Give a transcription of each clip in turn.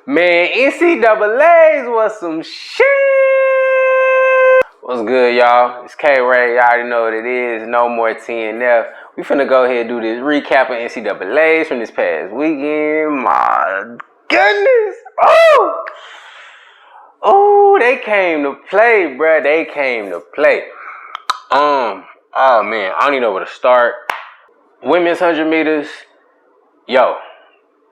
Man, NCAA's was some shit. What's good, y'all? It's K-Ray. Y'all already know what it is. No more TNF. We finna go ahead and do this recap of NCAA's from this past weekend. My goodness. Oh, they came to play, bruh. They came to play. Oh man, I don't even know where to start. Women's 100 meters. Yo,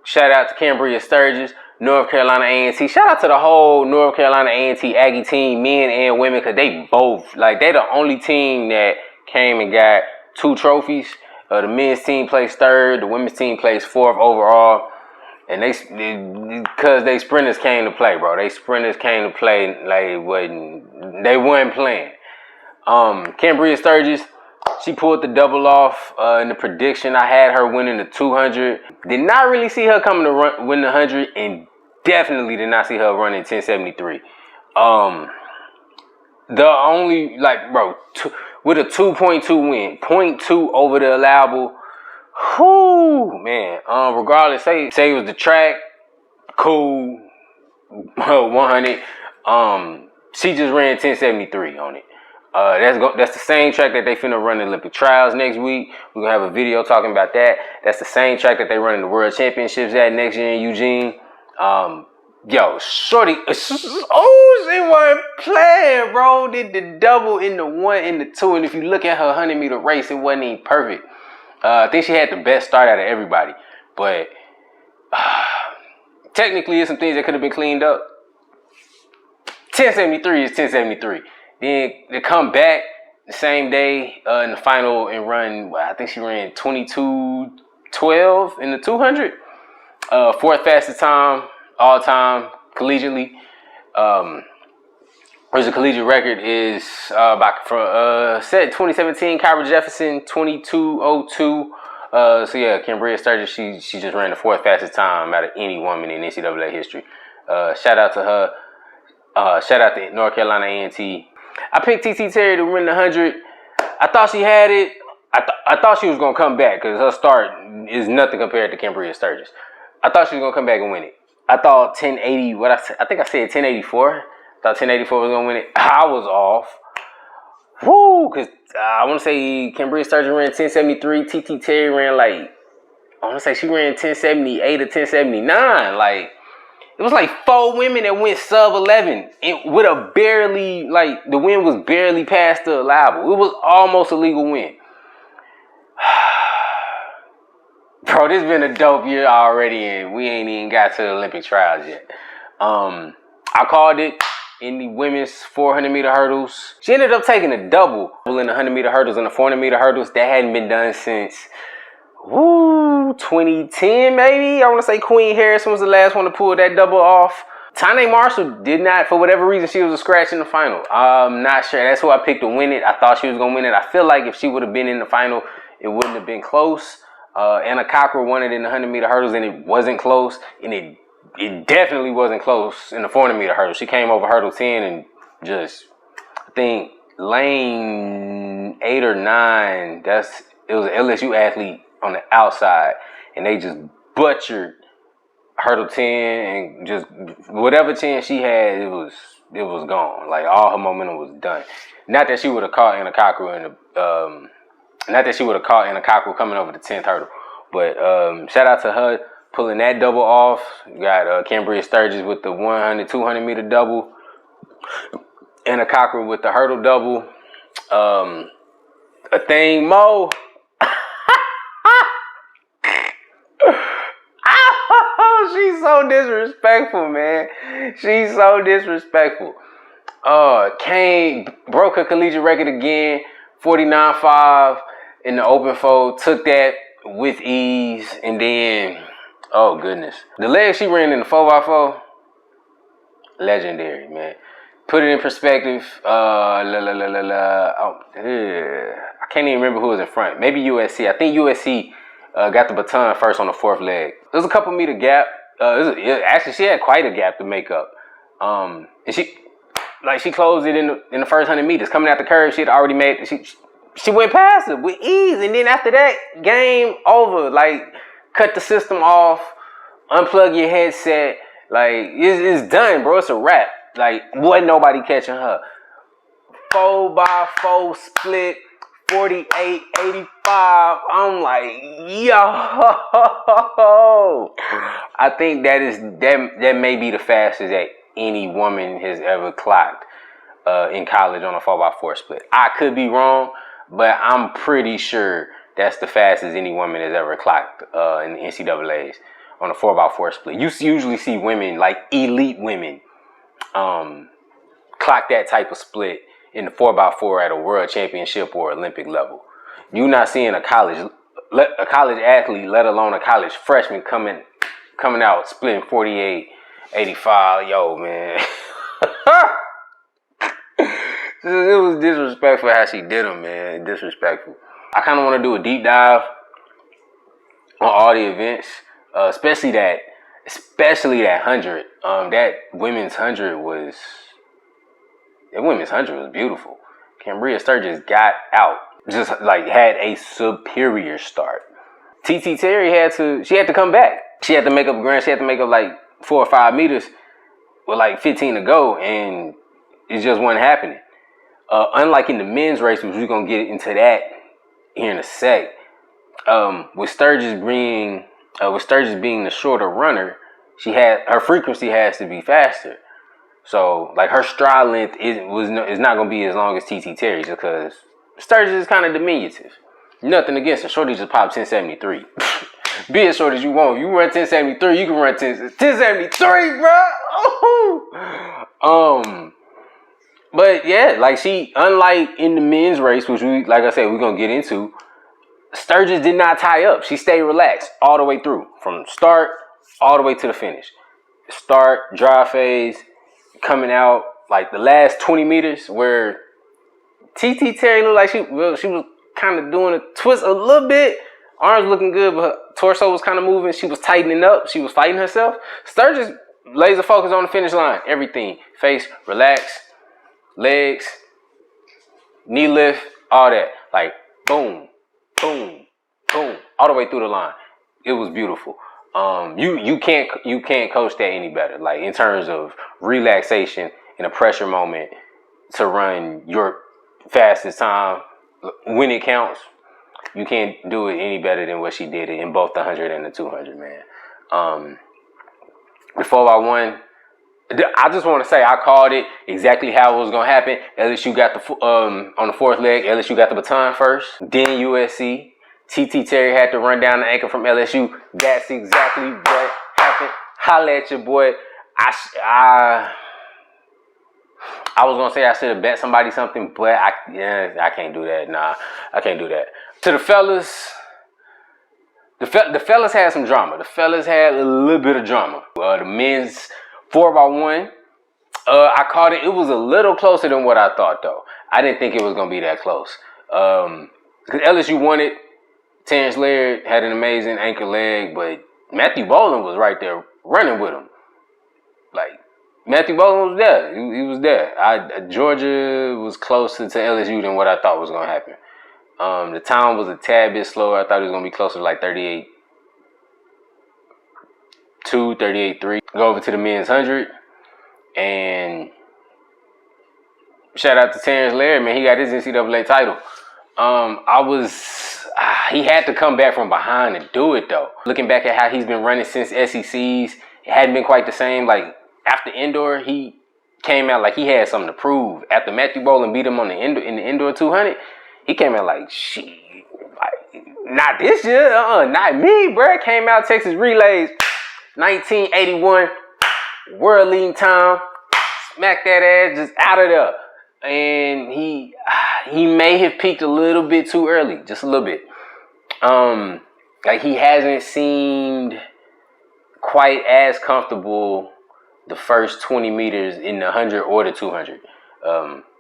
shout out to Cambria Sturgis, North Carolina A&T. Shout out to the whole North Carolina A&T Aggie team, men and women, because they both, they the only team that came and got 2 trophies. The men's team placed 3rd, the women's team placed 4th overall. And because they sprinters came to play, bro. They sprinters came to play, they wasn't playing. Cambria Sturgis, she pulled the double off in the prediction. I had her winning the 200. Did not really see her coming to win the 100, and definitely did not see her running 1073. The only, with a 2.2 win, 0.2 over the allowable. Whoo, man. Regardless, say it was the track, cool, 100. She just ran 1073 on it. That's the same track that they finna run the Olympic trials next week. We're gonna have a video talking about that. That's the same track that they run in the World Championships at next year in Eugene. Yo, shorty, she wasn't playing, bro. Did the double in the 1 and the 2, and if you look at her 100-meter race, it wasn't even perfect. I think she had the best start out of everybody, but technically, there's some things that could have been cleaned up. 1073 is 1073. Then they come back the same day in the final and run, I think she ran 22:12 in the 200. 4th fastest time, all time, collegiately. The collegiate record is set 2017, Kyra Jefferson, 22:02. So yeah, Cambria Sturgis, she just ran the 4th fastest time out of any woman in NCAA history. Shout out to her. Shout out to North Carolina A&T. I picked TT Terry to win the 100. I thought she had it. I thought she was gonna come back because her start is nothing compared to Cambria Sturgis. I thought she was gonna come back and win it. I thought 1080. I think I said 1084. I thought 1084 was gonna win it. I was off. Woo, because I want to say Cambria Sturgis ran 1073. TT Terry ran I want to say she ran 1078 or 1079. It was 4 women that went sub 11 and with a barely, the win was barely past the allowable. It was almost a legal win. Bro, this been a dope year already, and we ain't even got to the Olympic trials yet. I called it in the women's 400-meter hurdles. She ended up taking a double in the 100-meter hurdles and the 400-meter hurdles. That hadn't been done since 2010 maybe. I want to say Queen Harrison was the last one to pull that double off. Tanae Marshall did not, for whatever reason, she was a scratch in the final. I'm not sure. That's who I picked to win it. I thought she was going to win it. I feel like if she would have been in the final, it wouldn't have been close. Anna Cochran won it in the 100-meter hurdles, and it wasn't close. And it definitely wasn't close in the 400-meter hurdles. She came over hurdle 10 and just, I think, lane 8 or 9, it was an LSU athlete on the outside, and they just butchered hurdle 10, and just whatever chance she had, it was gone. All her momentum was done. Not that she would have caught Anna Cochran coming over the 10th hurdle, but shout out to her pulling that double off. You got Cambria Sturgis with the 100, 200-meter double, Anna Cochran with the hurdle double. A thing Mo. She's so disrespectful, man. She's so disrespectful. Kane broke her collegiate record again, 49.5 in the open fold. Took that with ease, and then, oh goodness, the leg she ran in the 4x4, legendary, man. Put it in perspective. I can't even remember who was in front. Maybe USC. I think USC got the baton first on the 4th leg. There was a couple meter gap. Actually, she had quite a gap to make up. And she closed it in the first 100 meters. Coming out the curve, she had already made. She went past it with ease, and then after that, game over. Cut the system off, unplug your headset, Like, it's done, bro. It's a wrap. Like, wasn't nobody catching her. 4x4 split, 48-85. I'm like, yo. I think that may be the fastest that any woman has ever clocked in college on a 4x4 split. I could be wrong, but I'm pretty sure that's the fastest any woman has ever clocked in the NCAAs on a 4x4 split. You usually see women, like elite women, clock that type of split in the 4x4 at a world championship or Olympic level. You're not seeing a college athlete, let alone a college freshman coming out splitting 48-85. Yo, man. It was disrespectful how she did them, man. Disrespectful. I kind of want to do a deep dive on all the events, especially that 100. That women's 100 was beautiful. Cambria Sturgis got out, just like had a superior start. TT Terry had to come back. She had to make up ground. She had to make up like 4 or 5 meters with like 15 to go, and it just wasn't happening. Unlike in the men's race, which we're gonna get into that here in a sec, with Sturgis being the shorter runner, her frequency has to be faster. So like her stride length is not gonna be as long as TT Terry's, because Sturgis is kind of diminutive. Nothing against her. Shorty just popped 1073. Be as short as you want. You run 1073, you can run 1073, bro. But yeah, like unlike in the men's race, which we're gonna get into, Sturgis did not tie up. She stayed relaxed all the way through, from start all the way to the finish. Start, dry phase, coming out like the last 20 meters where TT Terry looked like she was kind of doing a twist a little bit. Arms looking good, but her torso was kind of moving. She was tightening up. She was fighting herself. Sturgis laser focus on the finish line. Everything. Face, relax, legs, knee lift, all that. Like boom, boom, boom, all the way through the line. It was beautiful. You can't coach that any better. Like in terms of relaxation in a pressure moment to run your fastest time when it counts. You can't do it any better than what she did in both the 100 and the 200, man. The 4x1, I just want to say I called it exactly how it was going to happen. LSU got on the fourth leg, LSU got the baton first, then USC. TT Terry had to run down the anchor from LSU. That's exactly what happened. Holla at your boy. I was going to say I should have bet somebody something, but I can't do that. Nah, I can't do that. To the fellas, the fellas had some drama. The fellas had a little bit of drama. The men's 4x1, I called it. It was a little closer than what I thought, though. I didn't think it was going to be that close. Because LSU won it. Terrence Laird had an amazing anchor leg, but Matthew Boland was right there running with him. Like, Matthew Boland was there. He was there. Georgia was closer to LSU than what I thought was going to happen. The time was a tad bit slower. I thought it was going to be closer to like 38-2, 38-3. Go over to the men's 100. And shout out to Terrence Laird, man. He got his NCAA title. He had to come back from behind and do it, though. Looking back at how he's been running since SECs, it hadn't been quite the same. Like, after indoor, he came out like he had something to prove. After Matthew Boland beat him in the indoor 200, he came out like, shit, like, not this year, not me, bro. Came out Texas Relays, 1981, world leading time, smacked that ass just out of there. And he may have peaked a little bit too early, just a little bit. Like he hasn't seemed quite as comfortable the first 20 meters in the 100 or the 200.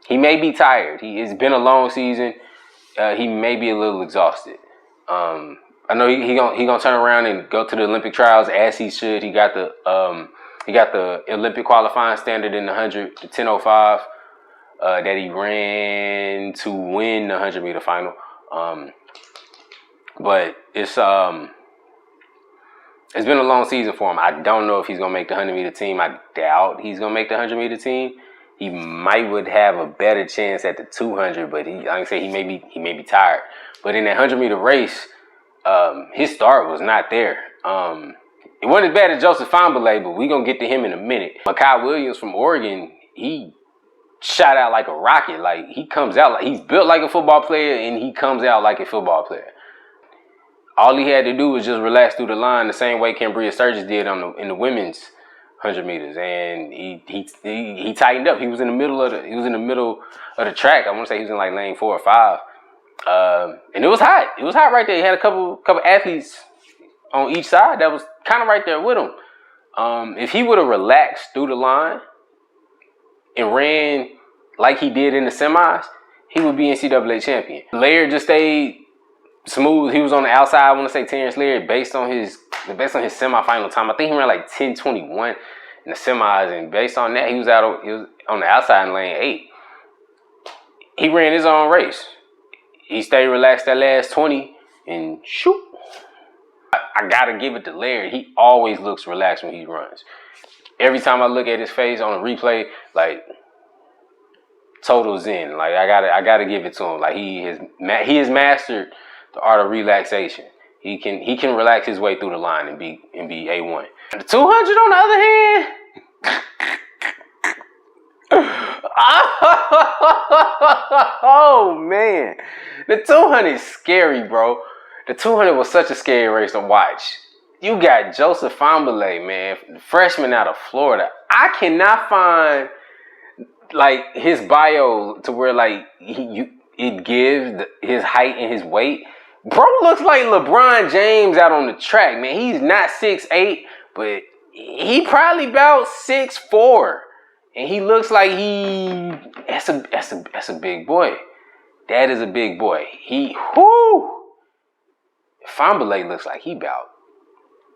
He may be tired. It's been a long season. He may be a little exhausted. I know he gonna turn around and go to the Olympic trials as he should. He got the Olympic qualifying standard in the 100, the 10:05 that he ran to win the 100 meter final. But it's It's been a long season for him. I don't know if he's gonna make the 100-meter team. I doubt he's gonna make the 100-meter team. He would have a better chance at the 200, but like I say, he may be tired. But in that 100-meter race, his start was not there. It wasn't as bad as Joseph Fahnbulleh, but we're gonna get to him in a minute. Mekhi Williams from Oregon, he shot out like a rocket. Like, he comes out like he's built like a football player, and he comes out like a football player. All he had to do was just relax through the line the same way Cambria Sturgis did in the women's 100 meters, and he tightened up. He was in the middle of the track. I want to say he was in like lane 4 or 5, and it was hot. It was hot right there. He had a couple athletes on each side that was kind of right there with him. If he would have relaxed through the line and ran like he did in the semis, he would be NCAA champion. Laird just stayed smooth. He was on the outside. I want to say Terrence Laird, based on his semifinal time. I think he ran like 10:21 in the semis, and based on that, he was on the outside in lane 8. He ran his own race. He stayed relaxed that last 20, and shoot. I gotta give it to Laird. He always looks relaxed when he runs. Every time I look at his face on a replay, like, total zen. Like, I gotta give it to him. Like, he has mastered the art of relaxation. He can relax his way through the line and be A1. The 200 on the other hand, oh man, the 200 is scary, bro. The 200 was such a scary race to watch. You got Joseph Fahnbulleh, man, freshman out of Florida. I cannot find like his bio to where like it gives his height and his weight. Bro looks like LeBron James out on the track, man. He's not 6'8", but he probably about 6'4", and he looks like that's a big boy. That is a big boy. Fahnbulleh looks like he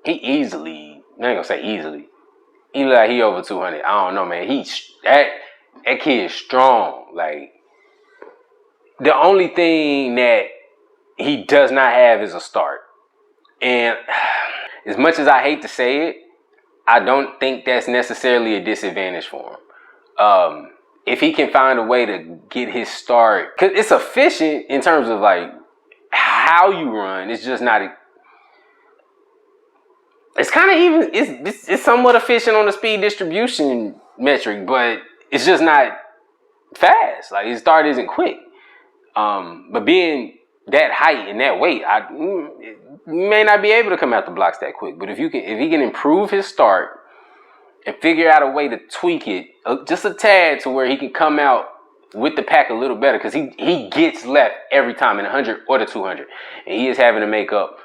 easily. I ain't gonna say easily. He look like he over 200. I don't know, man. That kid is strong. Like, the only thing that he does not have is a start. And as much as I hate to say it, I don't think that's necessarily a disadvantage for him. If he can find a way to get his start, because it's efficient in terms of like how you run. It's just not. It's kind of even. It's somewhat efficient on the speed distribution metric, but it's just not fast. Like, his start isn't quick. But being that height and that weight, may not be able to come out the blocks that quick. But if he can improve his start and figure out a way to tweak it just a tad to where he can come out with the pack a little better, because he gets left every time in the 100 or the 200, and he is having to make up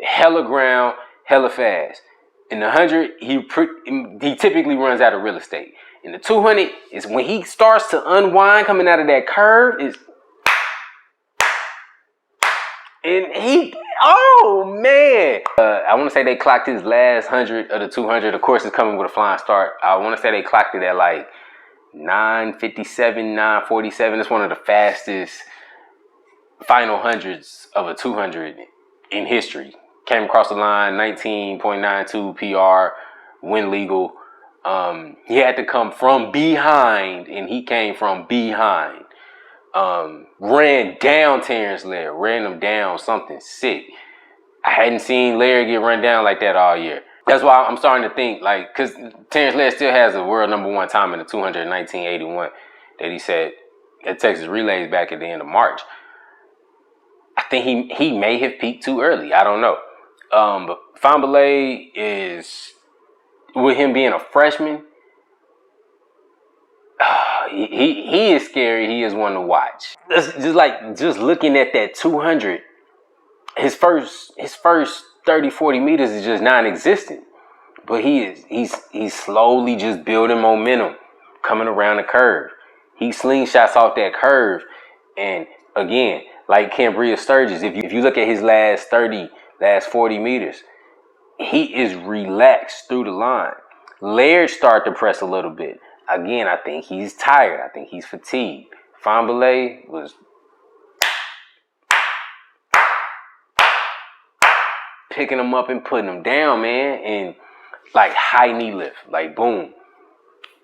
hella ground, hella fast. In the 100, he typically runs out of real estate. In the 200, is when he starts to unwind coming out of that curve. Oh man! I want to say they clocked his last 100 of the 200. Of course, it's coming with a flying start. I want to say they clocked it at like 9:57, 9:47. It's one of the fastest final hundreds of a 200 in history. Came across the line, 19.92 PR, win legal. He had to come from behind, and he came from behind. Ran down Terrence Laird, ran him down something sick. I hadn't seen Laird get run down like that all year. That's why I'm starting to think, like, because Terrence Laird still has a world #1 time in the 200 in 1981 that he set at Texas Relays back at the end of March. I think he may have peaked too early. I don't know. But Fahnbulleh is, with him being a freshman, he is scary. He is one to watch. Just looking at that 200, his first 30, 40 meters is just non-existent. But he's slowly just building momentum coming around the curve. He slingshots off that curve, and again, like Cambria Sturgis, if you look at his last 40 meters, he is relaxed through the line. Laird started to press a little bit. Again, I think he's tired. I think he's fatigued. Fahnbulleh was picking them up and putting them down, man. And like high knee lift, like boom.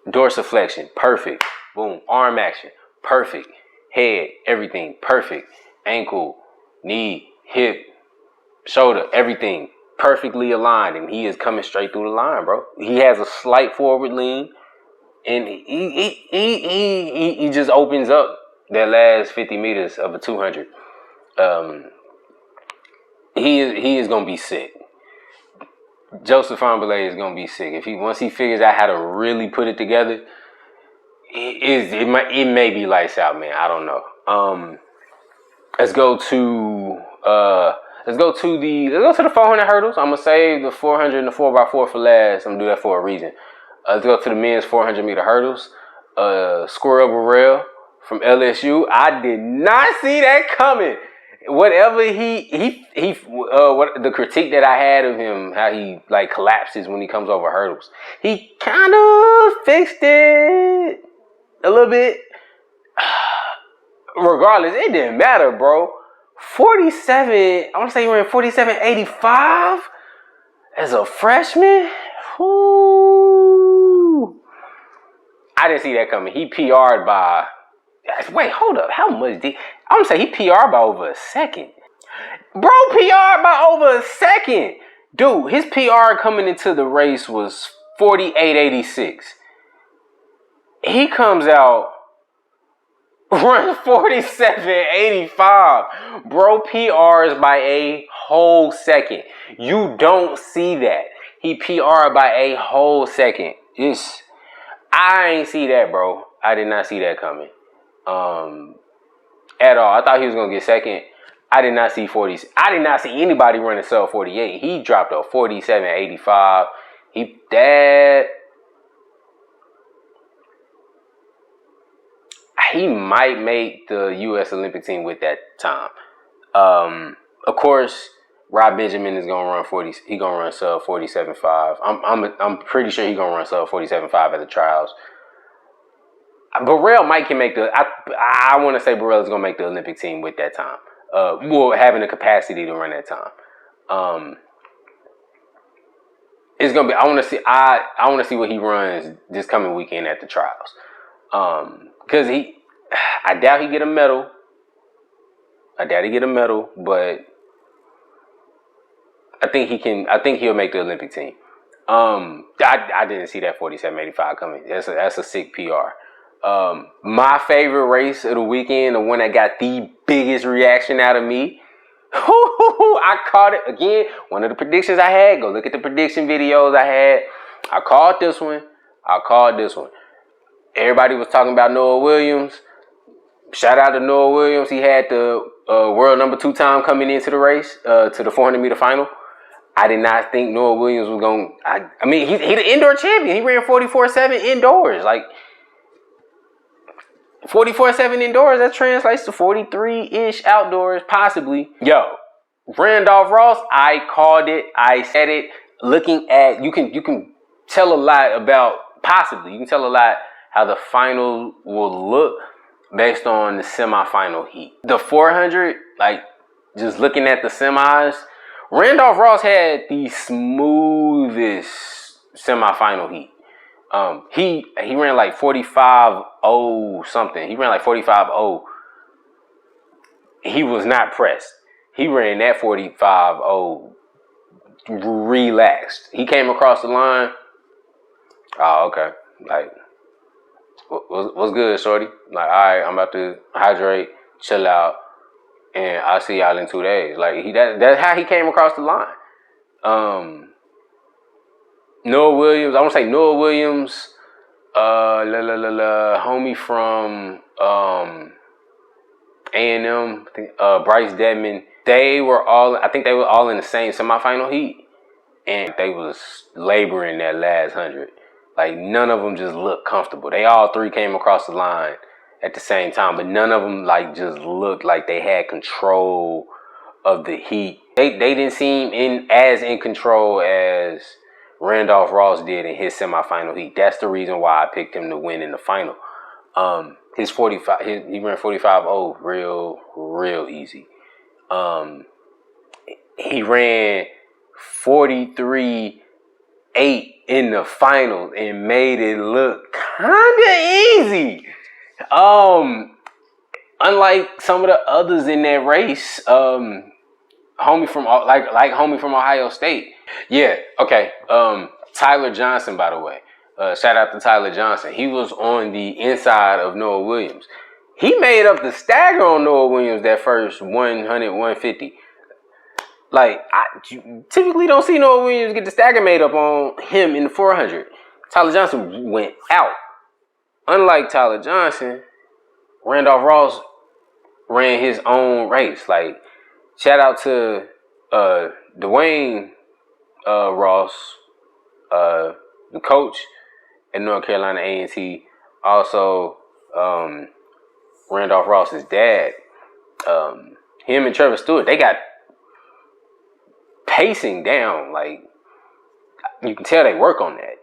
Dorsiflexion, perfect. Boom. Arm action, perfect. Head, everything, perfect. Ankle, knee, hip, shoulder, everything perfectly aligned. And he is coming straight through the line, bro. He has a slight forward lean. And he just opens up that last 50 meters of a 200. He is gonna be sick. Joseph Fahnbulleh is gonna be sick once he figures out how to really put it together. It may be lights out, man. I don't know. Let's go to the 400 hurdles. I'm gonna save the 400 and the 4x4 for last. I'm gonna do that for a reason. Let's go to the men's 400 meter hurdles. Squirrel Burrell from LSU. I did not see that coming. Whatever what the critique that I had of him, how he like collapses when he comes over hurdles, he kind of fixed it a little bit. Regardless, it didn't matter, bro. 47, I want to say he ran 47.85 as a freshman. Whoo. I didn't see that coming. He PR'd by, wait, hold up. How much did, I want to say he PR'd by over a second. Bro, PR'd by over a second. Dude, his PR coming into the race was 48.86. He comes out, run 47.85. Bro PRs by a whole second. You don't see that. He PR'd by a whole second. I ain't see that, bro. I did not see that coming. At all. I thought he was gonna get second. I did not see 40. I did not see anybody running sub 48. He dropped a 47.85. He might make the U.S. Olympic team with that time. Of course, Rob Benjamin is gonna run 40. He gonna run sub 47.5. I'm pretty sure he gonna run sub 47.5 at the trials. Burrell might can make the. I want to say Burrell is gonna make the Olympic team with that time. Having the capacity to run that time. It's gonna be. I want to see. I want to see what he runs this coming weekend at the trials. Because I doubt he get a medal. But I think he can. I think he'll make the Olympic team. I didn't see that 47.85 coming. That's a sick PR. My favorite race of the weekend, the one that got the biggest reaction out of me. I caught it again. One of the predictions I had. Go look at the prediction videos I had. I called this one. Everybody was talking about Noah Williams. Shout out to Noah Williams. He had the world number 2 time coming into the race, to the 400 meter final. I did not think Noah Williams was going. I mean, he's the indoor champion. He ran 44.7 indoors. Like 44.7 indoors, that translates to 43-ish outdoors, possibly. Yo, Randolph Ross, I called it. I said it. Looking at, you can tell a lot about, possibly, you can tell a lot how the final will look based on the semifinal heat. The 400, like, just looking at the semis, Randolph Ross had the smoothest semifinal heat. He ran like 45.0 something. He ran like 45.0. He was not pressed. He ran that 45.0 relaxed. He came across the line. Oh, okay. Like, what's good, shorty? Like, all right, I'm about to hydrate, chill out, and I'll see y'all in 2 days. Like, that's how he came across the line. Noah Williams, I want to say Noah Williams, homie from A&M, Bryce Dedman. I think they were all in the same semifinal heat, and they was laboring that last 100. Like, none of them just looked comfortable. They all 3 came across the line at the same time, but none of them like just looked like they had control of the heat. They didn't seem as in control as Randolph Ross did in his semifinal heat. That's the reason why I picked him to win in the final. His 45, he ran 45.0 real easy. He ran 43-8 in the finals and made it look kind of easy. Unlike some of the others in that race, homie from Ohio State. Yeah, okay. Tyler Johnson, by the way. Shout out to Tyler Johnson. He was on the inside of Noah Williams. He made up the stagger on Noah Williams that first 100, 150. Like, you typically don't see Noah Williams get the stagger made up on him in the 400. Tyler Johnson went out. Unlike Tyler Johnson, Randolph Ross ran his own race. Like, shout out to Dwayne Ross, the coach at North Carolina A&T. Also, Randolph Ross's dad. Him and Trevor Stewart, they got pacing down. Like, you can tell they work on that.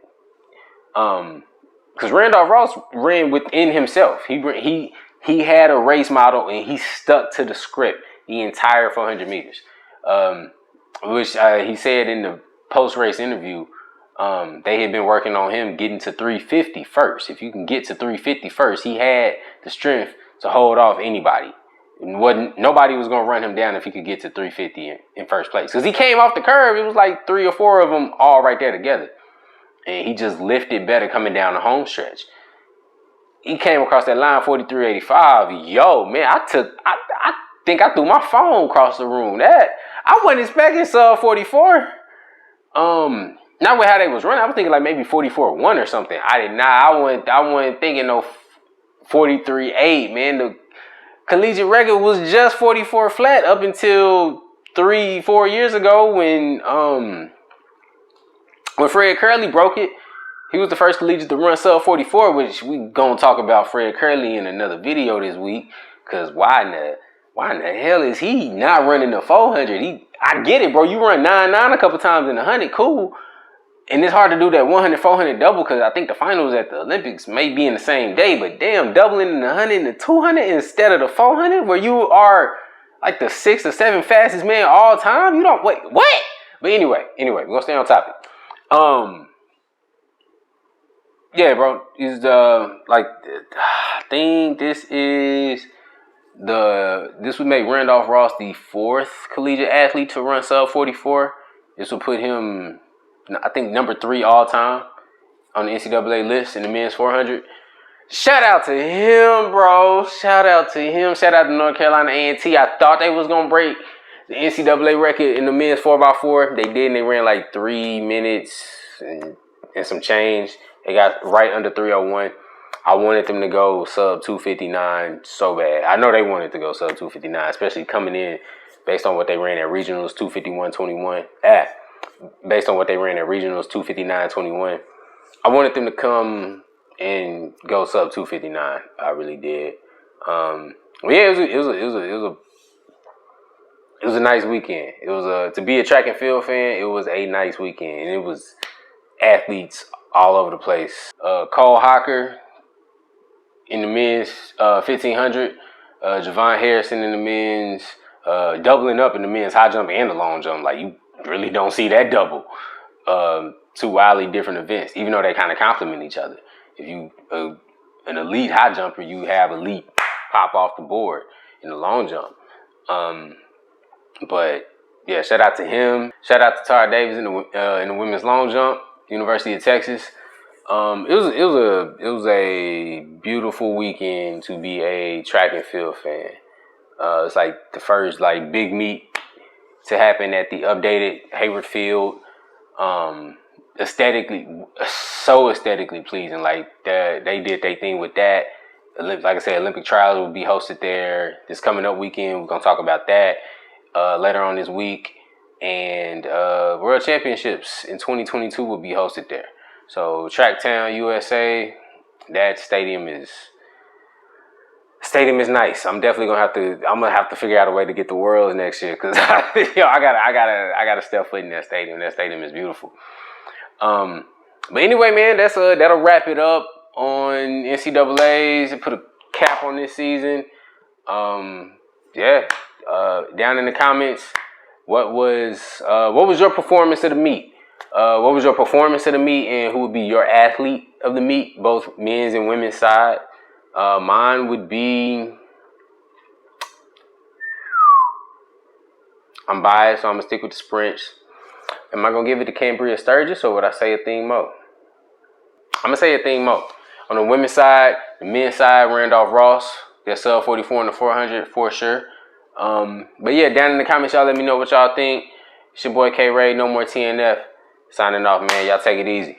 Because Randolph Ross ran within himself. He had a race model and he stuck to the script the entire 400 meters. Which he said in the post-race interview, they had been working on him getting to 350 first. If you can get to 350 first, he had the strength to hold off anybody. Nobody was going to run him down if he could get to 350 in first place. Because he came off the curve, it was like 3 or 4 of them all right there together. And he just lifted better coming down the home stretch. He came across that line 43.85. Yo, man, I think I threw my phone across the room. That I wasn't expecting sub 44. Not with how they was running. I was thinking like maybe 44.1 or something. I wasn't thinking no 43.8, man. The collegiate record was just 44 flat up until 3-4 years ago when Fred Curley broke it. He was the first collegiate to run sub 44, which we gonna talk about Fred Curley in another video this week. Cause why in the hell is he not running the 400? I get it, bro. You run 9.9 a couple times in the 100, cool. And it's hard to do that 100-400 double because I think the finals at the Olympics may be in the same day. But damn, doubling in the 100 and the 200 instead of the 400, where you are like the 6th or 7th fastest man all time. You don't wait. What? But anyway, we're gonna stay on topic. Yeah, bro. I think this would make Randolph Ross the 4th collegiate athlete to run sub 44. This would put him, I think, number 3 all time on the NCAA list in the men's 400. Shout out to him, bro. Shout out to him. Shout out to North Carolina A&T. I thought they was gonna break the NCAA record in the men's 4x4. They did, and they ran like 3 minutes and some change. They got right under 301. I wanted them to go sub 259 so bad. I know they wanted to go sub 259, especially coming in based on what they ran at regionals, 251.21. Based on what they ran at regionals, 259.21. I wanted them to come and go sub 259. I really did. Yeah, it was a nice weekend. It was to be a track and field fan. It was a nice weekend, and it was athletes all over the place. Cole Hocker in the men's 1500. Javon Harrison in the men's, doubling up in the men's high jump and the long jump. Like, you really don't see that double. 2 wildly different events, even though they kind of complement each other. If you an elite high jumper, you have elite pop off the board in the long jump. But yeah, shout out to him. Shout out to Tara Davis in the women's long jump, University of Texas. It was a beautiful weekend to be a track and field fan. It's like the first like big meet to happen at the updated Hayward Field. Aesthetically pleasing. Like they did their thing with that. Like I said, Olympic trials will be hosted there this coming up weekend. We're gonna talk about that later on this week. And World Championships in 2022 will be hosted there. So Tracktown, USA, that stadium is nice. I'm gonna have to figure out a way to get the Worlds next year because I gotta step foot in that stadium. That stadium is beautiful. But anyway, man, that'll wrap it up on NCAA's and put a cap on this season. Down in the comments, what was your performance of the meet? What was your performance of the meet, and who would be your athlete of the meet, both men's and women's side? Mine would be. I'm biased, so I'm gonna stick with the sprints. Am I gonna give it to Cambria Sturgis, or would I say Athene Mo? I'm gonna say Athene Mo. On the women's side, the men's side, Randolph Ross. They're sub 44 in the 400 for sure. But yeah, down in the comments, y'all let me know what y'all think. It's your boy K Ray, no more TNF. Signing off, man. Y'all take it easy.